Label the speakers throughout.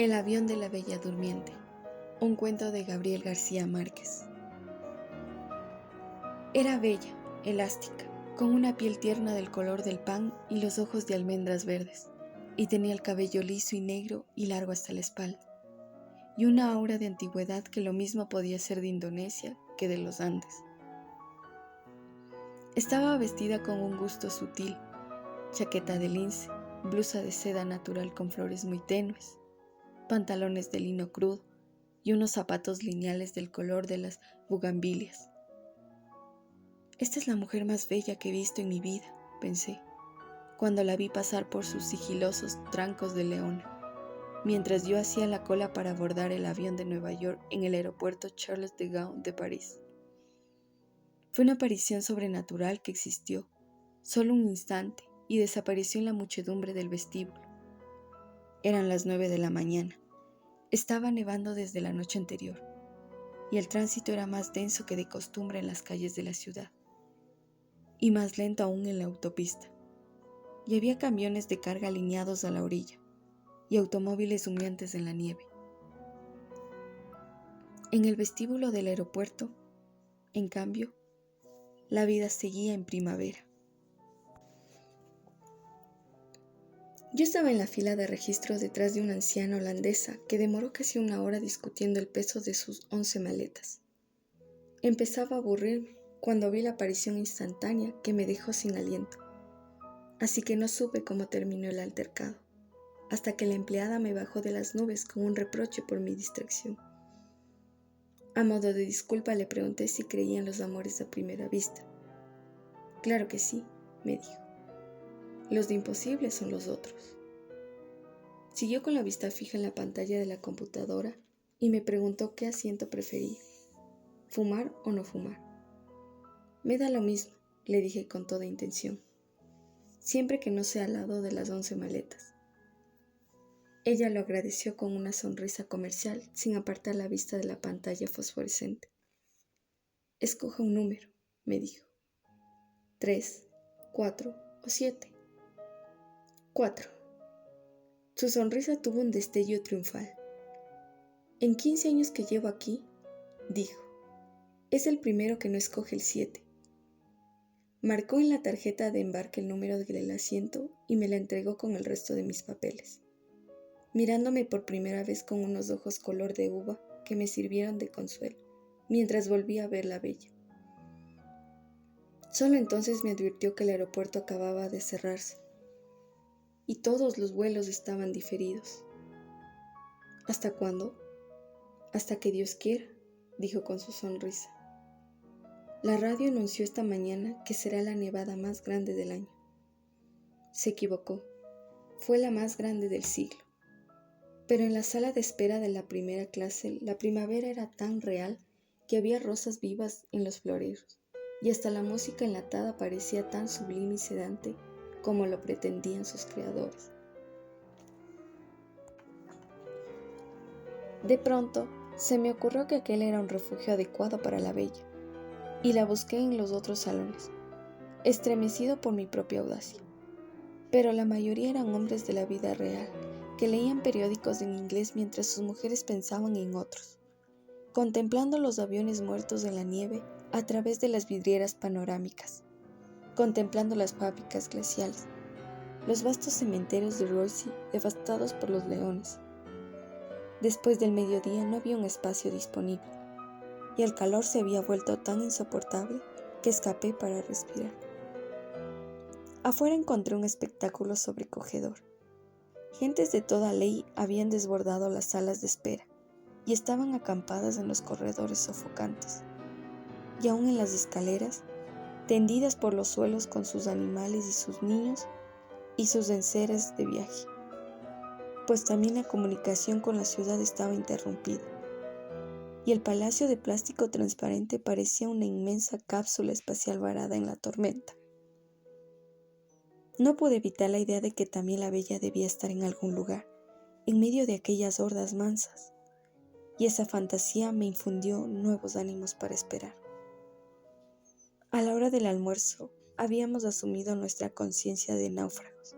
Speaker 1: El avión de la Bella Durmiente, un cuento de Gabriel García Márquez. Era bella, elástica, con una piel tierna del color del pan y los ojos de almendras verdes, y tenía el cabello liso y negro y largo hasta la espalda, y una aura de antigüedad que lo mismo podía ser de Indonesia que de los Andes. Estaba vestida con un gusto sutil, chaqueta de lince, blusa de seda natural con flores muy tenues, pantalones de lino crudo y unos zapatos lineales del color de las bugambilias. Esta es la mujer más bella que he visto en mi vida, pensé, cuando la vi pasar por sus sigilosos trancos de leona, mientras yo hacía la cola para abordar el avión de Nueva York en el aeropuerto Charles de Gaulle de París. Fue una aparición sobrenatural que existió, solo un instante, y desapareció en la muchedumbre del vestíbulo. Eran las 9 de la mañana. Estaba nevando desde la noche anterior, y el tránsito era más denso que de costumbre en las calles de la ciudad, y más lento aún en la autopista, y había camiones de carga alineados a la orilla, y automóviles humeantes en la nieve. En el vestíbulo del aeropuerto, en cambio, la vida seguía en primavera. Yo estaba en la fila de registro detrás de una anciana holandesa que demoró casi una hora discutiendo el peso de sus 11 maletas. Empezaba a aburrirme cuando vi la aparición instantánea que me dejó sin aliento, así que no supe cómo terminó el altercado, hasta que la empleada me bajó de las nubes con un reproche por mi distracción. A modo de disculpa le pregunté si creía en los amores a primera vista. Claro que sí, me dijo. Los de imposibles son los otros. Siguió con la vista fija en la pantalla de la computadora y me preguntó qué asiento prefería, fumar o no fumar. Me da lo mismo, le dije con toda intención, siempre que no sea al lado de las 11 maletas. Ella lo agradeció con una sonrisa comercial sin apartar la vista de la pantalla fosforescente. Escoja un número, me dijo. 3, 4 o 7. 4. Su sonrisa tuvo un destello triunfal. En 15 años que llevo aquí, dijo, es el primero que no escoge el 7. Marcó en la tarjeta de embarque el número del asiento y me la entregó con el resto de mis papeles, mirándome por primera vez con unos ojos color de uva que me sirvieron de consuelo, mientras volvía a ver la bella. Solo entonces me advirtió que el aeropuerto acababa de cerrarse y todos los vuelos estaban diferidos. ¿Hasta cuándo? Hasta que Dios quiera, dijo con su sonrisa. La radio anunció esta mañana que será la nevada más grande del año. Se equivocó, fue la más grande del siglo. Pero en la sala de espera de la primera clase la primavera era tan real que había rosas vivas en los floreros, y hasta la música enlatada parecía tan sublime y sedante como lo pretendían sus creadores. De pronto, se me ocurrió que aquel era un refugio adecuado para la bella, y la busqué en los otros salones, estremecido por mi propia audacia. Pero la mayoría eran hombres de la vida real, que leían periódicos en inglés mientras sus mujeres pensaban en otros, contemplando los aviones muertos en la nieve a través de las vidrieras panorámicas, contemplando las fábricas glaciales, los vastos cementerios de Roissy devastados por los leones. Después del mediodía no había un espacio disponible, y el calor se había vuelto tan insoportable que escapé para respirar. Afuera encontré un espectáculo sobrecogedor. Gentes de toda ley habían desbordado las salas de espera y estaban acampadas en los corredores sofocantes, y aún en las escaleras, tendidas por los suelos con sus animales y sus niños y sus enseres de viaje, pues también la comunicación con la ciudad estaba interrumpida, y el palacio de plástico transparente parecía una inmensa cápsula espacial varada en la tormenta. No pude evitar la idea de que también la bella debía estar en algún lugar, en medio de aquellas hordas mansas, y esa fantasía me infundió nuevos ánimos para esperar. A la hora del almuerzo, habíamos asumido nuestra conciencia de náufragos.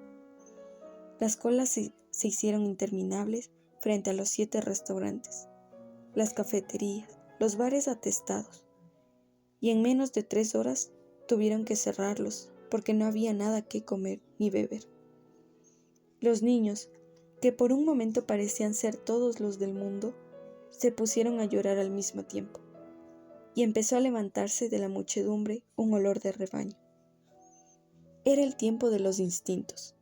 Speaker 1: Las colas se hicieron interminables frente a los 7 restaurantes, las cafeterías, los bares atestados, y en menos de 3 horas tuvieron que cerrarlos porque no había nada que comer ni beber. Los niños, que por un momento parecían ser todos los del mundo, se pusieron a llorar al mismo tiempo, y empezó a levantarse de la muchedumbre un olor de rebaño. Era el tiempo de los instintos.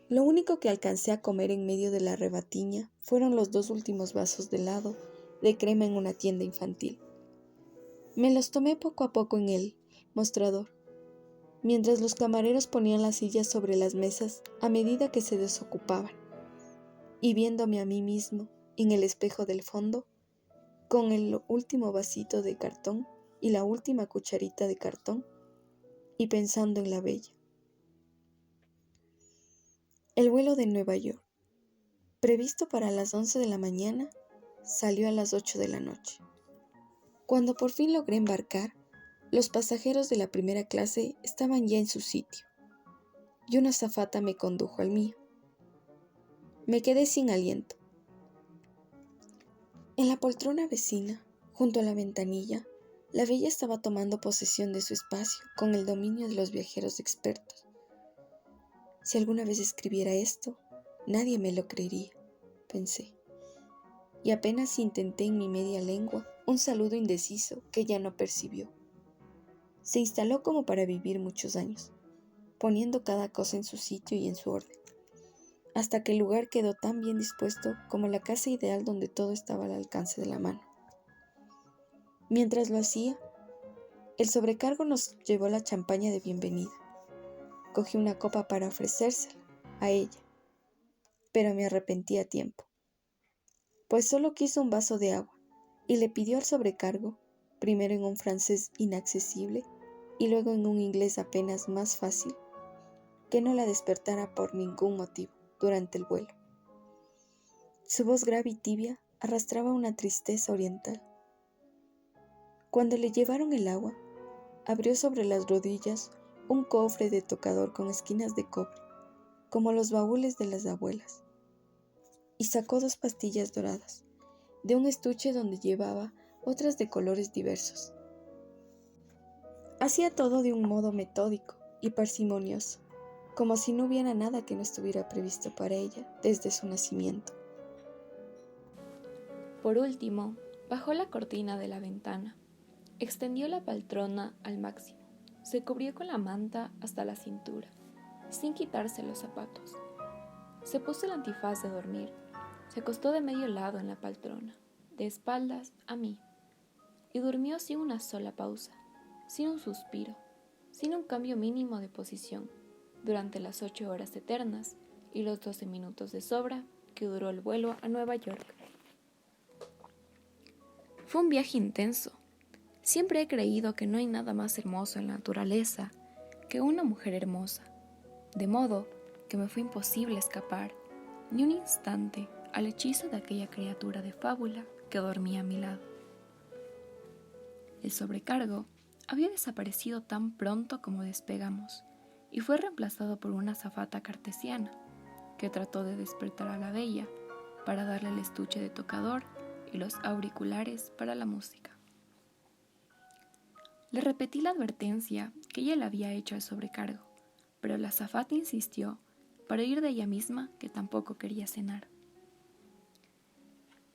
Speaker 1: Lo único que alcancé a comer en medio de la rebatiña fueron los 2 últimos vasos de helado de crema en una tienda infantil. Me los tomé poco a poco en el mostrador, mientras los camareros ponían las sillas sobre las mesas a medida que se desocupaban, y viéndome a mí mismo en el espejo del fondo, con el último vasito de cartón y la última cucharita de cartón, y pensando en la bella. El vuelo de Nueva York, previsto para las 11 de la mañana, salió a las 8 de la noche. Cuando por fin logré embarcar, los pasajeros de la primera clase estaban ya en su sitio, y una azafata me condujo al mío. Me quedé sin aliento. En la poltrona vecina, junto a la ventanilla, la bella estaba tomando posesión de su espacio con el dominio de los viajeros expertos. Si alguna vez escribiera esto, nadie me lo creería, pensé. Y apenas intenté en mi media lengua un saludo indeciso que ella no percibió. Se instaló como para vivir muchos años, poniendo cada cosa en su sitio y en su orden, hasta que el lugar quedó tan bien dispuesto como la casa ideal donde todo estaba al alcance de la mano. Mientras lo hacía, el sobrecargo nos llevó la champaña de bienvenida. Cogí una copa para ofrecérsela a ella, pero me arrepentí a tiempo, pues solo quiso un vaso de agua y le pidió al sobrecargo, primero en un francés inaccesible y luego en un inglés apenas más fácil, que no la despertara por ningún motivo durante el vuelo. Su voz grave y tibia arrastraba una tristeza oriental. Cuando le llevaron el agua, abrió sobre las rodillas un cofre de tocador con esquinas de cobre, como los baúles de las abuelas, y sacó 2 pastillas doradas, de un estuche donde llevaba otras de colores diversos. Hacía todo de un modo metódico y parsimonioso, como si no hubiera nada que no estuviera previsto para ella desde su nacimiento.
Speaker 2: Por último, bajó la cortina de la ventana, extendió la poltrona al máximo, se cubrió con la manta hasta la cintura, sin quitarse los zapatos. Se puso el antifaz de dormir, se acostó de medio lado en la poltrona, de espaldas a mí, y durmió sin una sola pausa, sin un suspiro, sin un cambio mínimo de posición, durante las 8 horas eternas y los 12 minutos de sobra que duró el vuelo a Nueva York. Fue un viaje intenso. Siempre he creído que no hay nada más hermoso en la naturaleza que una mujer hermosa, de modo que me fue imposible escapar ni un instante al hechizo de aquella criatura de fábula que dormía a mi lado. El sobrecargo había desaparecido tan pronto como despegamos y fue reemplazado por una azafata cartesiana que trató de despertar a la bella para darle el estuche de tocador y los auriculares para la música. Le repetí la advertencia que ella le había hecho al sobrecargo, pero la azafata insistió para oír de ella misma que tampoco quería cenar.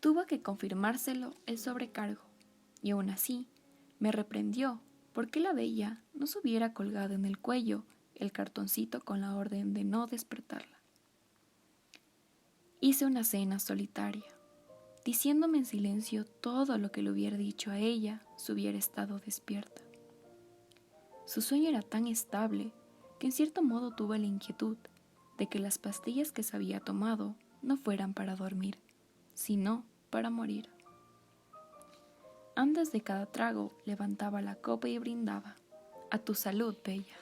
Speaker 2: Tuvo que confirmárselo el sobrecargo, y aún así me reprendió porque la bella no se hubiera colgado en el cuello el cartoncito con la orden de no despertarla. Hice una cena solitaria, diciéndome en silencio todo lo que le hubiera dicho a ella si hubiera estado despierta. Su sueño era tan estable que en cierto modo tuve la inquietud de que las pastillas que se había tomado no fueran para dormir, sino para morir. Antes de cada trago levantaba la copa y brindaba: «A tu salud, bella».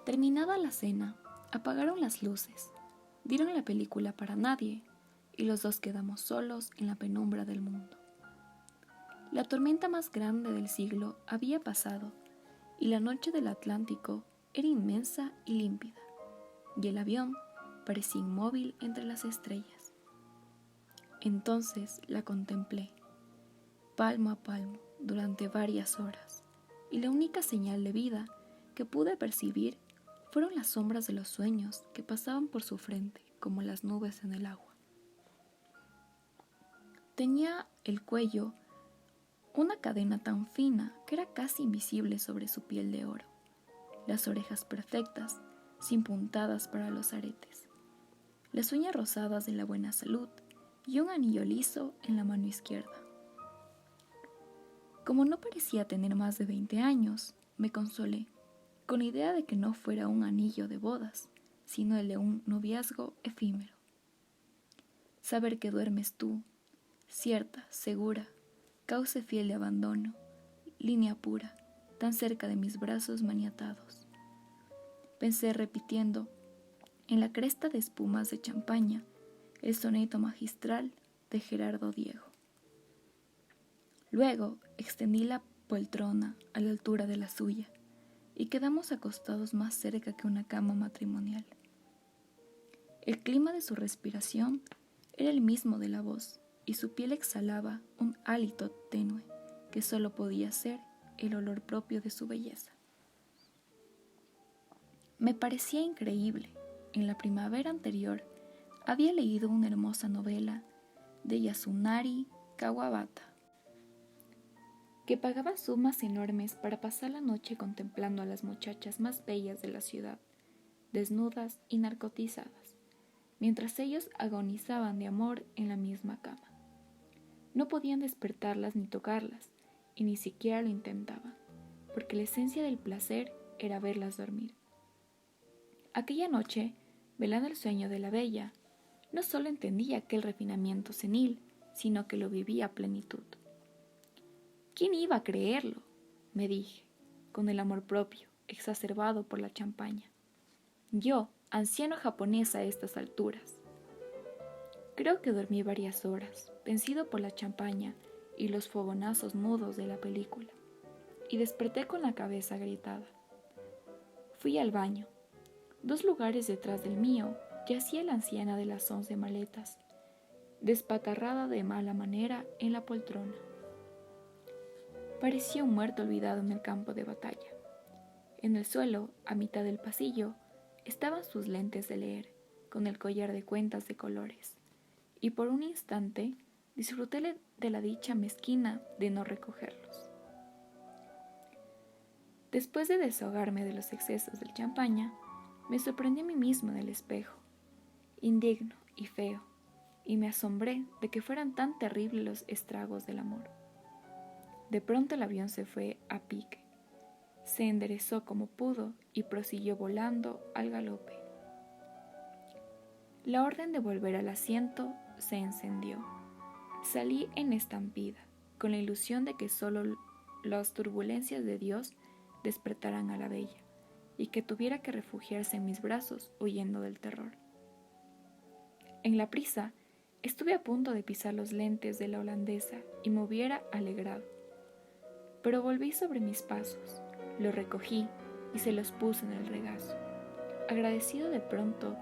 Speaker 2: Terminada la cena, apagaron las luces, dieron la película para nadie y los dos quedamos solos en la penumbra del mundo. La tormenta más grande del siglo había pasado y la noche del Atlántico era inmensa y límpida, y el avión parecía inmóvil entre las estrellas. Entonces la contemplé, palmo a palmo, durante varias horas, y la única señal de vida que pude percibir fueron las sombras de los sueños que pasaban por su frente como las nubes en el agua. Tenía el cuello una cadena tan fina que era casi invisible sobre su piel de oro, las orejas perfectas, sin puntadas para los aretes, las uñas rosadas de la buena salud y un anillo liso en la mano izquierda. Como no parecía tener más de 20 años, me consolé, con la idea de que no fuera un anillo de bodas, sino el de un noviazgo efímero. Saber que duermes tú, cierta, segura, cauce fiel de abandono, línea pura, tan cerca de mis brazos maniatados. Pensé repitiendo, en la cresta de espumas de champaña, el soneto magistral de Gerardo Diego. Luego extendí la poltrona a la altura de la suya y quedamos acostados más cerca que una cama matrimonial. El clima de su respiración era el mismo de la voz y su piel exhalaba un hálito tenue que solo podía ser el olor propio de su belleza. Me parecía increíble. En la primavera anterior había leído una hermosa novela de Yasunari Kawabata, que pagaba sumas enormes para pasar la noche contemplando a las muchachas más bellas de la ciudad, desnudas y narcotizadas, mientras ellos agonizaban de amor en la misma cama. No podían despertarlas ni tocarlas, y ni siquiera lo intentaban, porque la esencia del placer era verlas dormir. Aquella noche, velando el sueño de la bella, no solo entendía aquel refinamiento senil, sino que lo vivía a plenitud. ¿Quién iba a creerlo?, me dije, con el amor propio, exacerbado por la champaña. Yo, anciano japonés a estas alturas. Creo que dormí varias horas, vencido por la champaña y los fogonazos mudos de la película, y desperté con la cabeza agrietada. Fui al baño. 2 lugares detrás del mío yacía la anciana de las 11 maletas, despatarrada de mala manera en la poltrona. Parecía un muerto olvidado en el campo de batalla. En el suelo, a mitad del pasillo, estaban sus lentes de leer, con el collar de cuentas de colores, y por un instante disfruté de la dicha mezquina de no recogerlos. Después de desahogarme de los excesos del champaña, me sorprendí a mí mismo en el espejo, indigno y feo, y me asombré de que fueran tan terribles los estragos del amor. De pronto el avión se fue a pique, se enderezó como pudo y prosiguió volando al galope. La orden de volver al asiento se encendió. Salí en estampida, con la ilusión de que solo las turbulencias de Dios despertaran a la bella, y que tuviera que refugiarse en mis brazos huyendo del terror. En la prisa, estuve a punto de pisar los lentes de la holandesa y me hubiera alegrado. Pero volví sobre mis pasos, los recogí y se los puse en el regazo, agradecido de pronto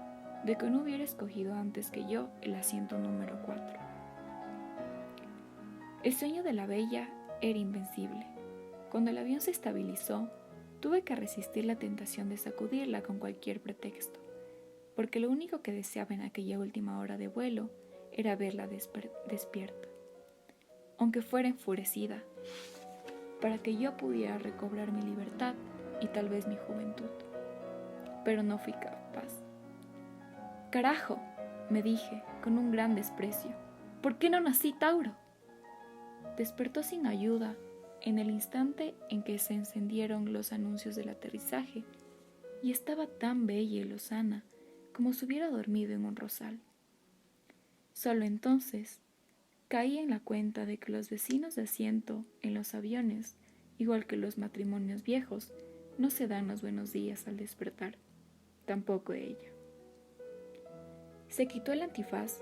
Speaker 2: de que no hubiera escogido antes que yo el asiento número 4. El sueño de la bella era invencible. Cuando el avión se estabilizó, tuve que resistir la tentación de sacudirla con cualquier pretexto, porque lo único que deseaba en aquella última hora de vuelo era verla despierta, aunque fuera enfurecida, para que yo pudiera recobrar mi libertad y tal vez mi juventud. Pero no fui capaz. «Carajo», me dije con un gran desprecio, «¿por qué no nací Tauro?». Despertó sin ayuda en el instante en que se encendieron los anuncios del aterrizaje, y estaba tan bella y lozana como si hubiera dormido en un rosal. Solo entonces caí en la cuenta de que los vecinos de asiento en los aviones, igual que los matrimonios viejos, no se dan los buenos días al despertar, tampoco ella. Se quitó el antifaz,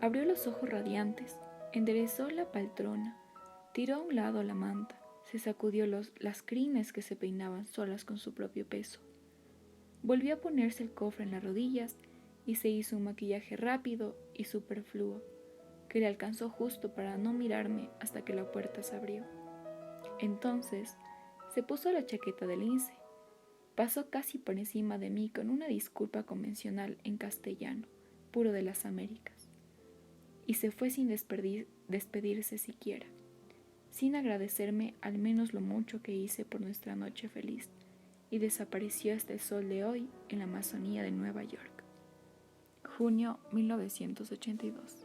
Speaker 2: abrió los ojos radiantes, enderezó la poltrona, tiró a un lado la manta, se sacudió las crines que se peinaban solas con su propio peso. Volvió a ponerse el cofre en las rodillas y se hizo un maquillaje rápido y superfluo, que le alcanzó justo para no mirarme hasta que la puerta se abrió. Entonces, se puso la chaqueta de lince, pasó casi por encima de mí con una disculpa convencional en castellano, puro de las Américas, y se fue sin despedirse siquiera, sin agradecerme al menos lo mucho que hice por nuestra noche feliz, y desapareció hasta el sol de hoy en la Amazonía de Nueva York. Junio 1982.